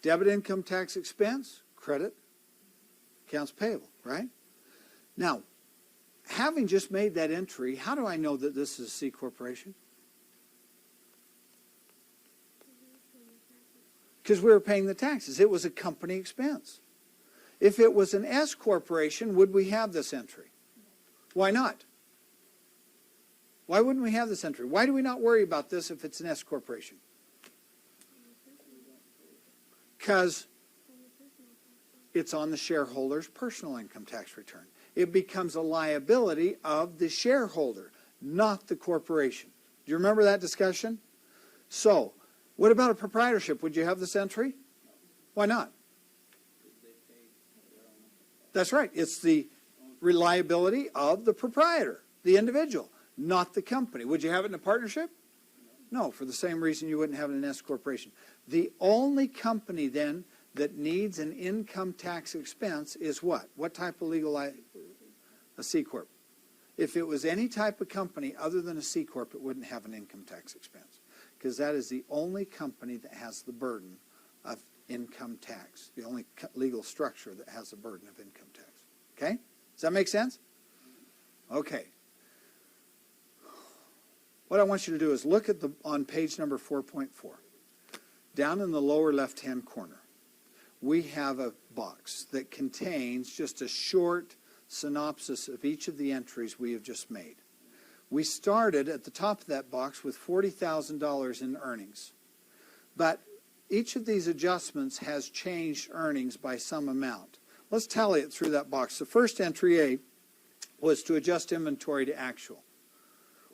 Debit income tax expense, credit accounts payable, right? Now, having just made that entry, how do I know that this is a C corporation? Because we were paying the taxes. It was a company expense. If it was an S corporation, would we have this entry? Why not? Why wouldn't we have this entry? Why do we not worry about this if it's an S corporation? Because it's on the shareholder's personal income tax return. It becomes a liability of the shareholder, not the corporation. Do you remember that discussion? So, what about a proprietorship? Would you have this entry? Why not? That's right. It's the reliability of the proprietor, the individual, not the company. Would you have it in a partnership? No, for the same reason you wouldn't have it in an S corporation. The only company then that needs an income tax expense is what? What type of legal a C corp. If it was any type of company other than a C corp, it wouldn't have an income tax expense, because that is the only company that has the burden of income tax, the only legal structure that has the burden of income tax. Okay? Does that make sense? Okay. What I want you to do is look at on page number 4.4. Down in the lower left-hand corner, we have a box that contains just a short synopsis of each of the entries we have just made. We started at the top of that box with $40,000 in earnings. But each of these adjustments has changed earnings by some amount. Let's tally it through that box. The first entry A was to adjust inventory to actual.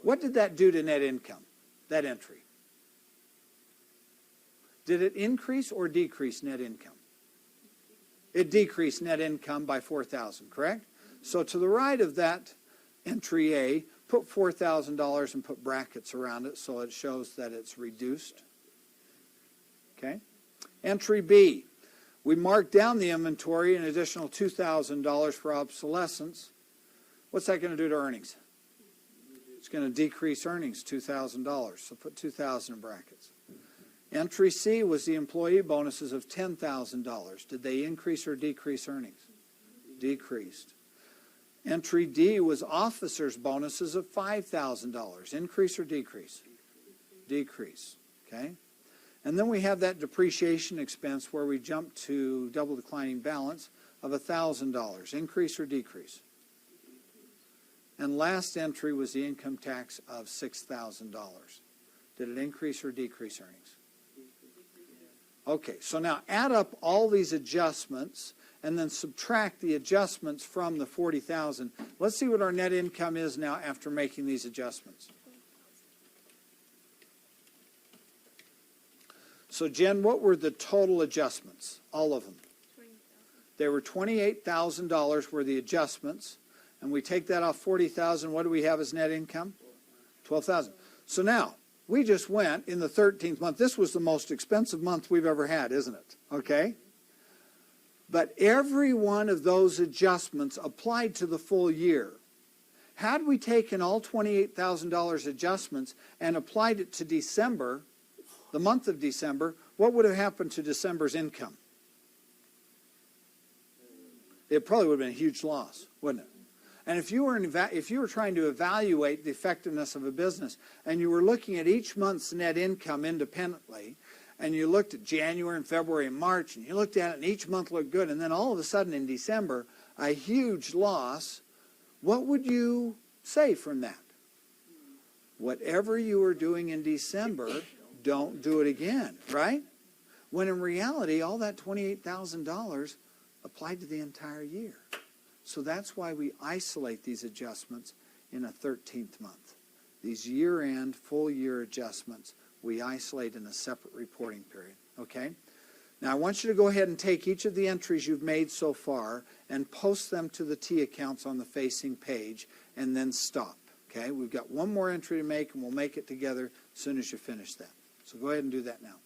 What did that do to net income, that entry? Did it increase or decrease net income? It decreased net income by $4,000, correct? So to the right of that entry A, put $4,000 and put brackets around it so it shows that it's reduced. Okay? Entry B, we marked down the inventory an additional $2,000 for obsolescence. What's that going to do to earnings? It's going to decrease earnings $2,000, so put $2,000 in brackets. Entry C was the employee bonuses of $10,000. Did they increase or decrease earnings? Decreased. Entry D was officers' bonuses of $5,000. Increase or decrease? Decrease. Okay? And then we have that depreciation expense where we jump to double declining balance of $1,000. Increase or decrease? And last entry was the income tax of $6,000. Did it increase or decrease earnings? Okay, so now add up all these adjustments and then subtract the adjustments from the $40,000. Let's see what our net income is now after making these adjustments. So Jen, what were the total adjustments? All of them. They were $28,000 were the adjustments. And we take that off $40,000. What do we have as net income? $12,000. So now, we just went in the 13th month. This was the most expensive month we've ever had, isn't it? Okay? But every one of those adjustments applied to the full year. Had we taken all $28,000 adjustments and applied it to December, the month of December, what would have happened to December's income? It probably would have been a huge loss, wouldn't it? And if you were trying to evaluate the effectiveness of a business and you were looking at each month's net income independently, and you looked at January and February and March, and you looked at it and each month looked good, and then all of a sudden in December, a huge loss, what would you say from that? Whatever you were doing in December, don't do it again, right? When in reality, all that $28,000 applied to the entire year. So that's why we isolate these adjustments in a 13th month. These year-end, full-year adjustments, we isolate in a separate reporting period. Okay? Now, I want you to go ahead and take each of the entries you've made so far and post them to the T accounts on the facing page, and then stop. Okay? We've got one more entry to make, and we'll make it together as soon as you finish that. So go ahead and do that now.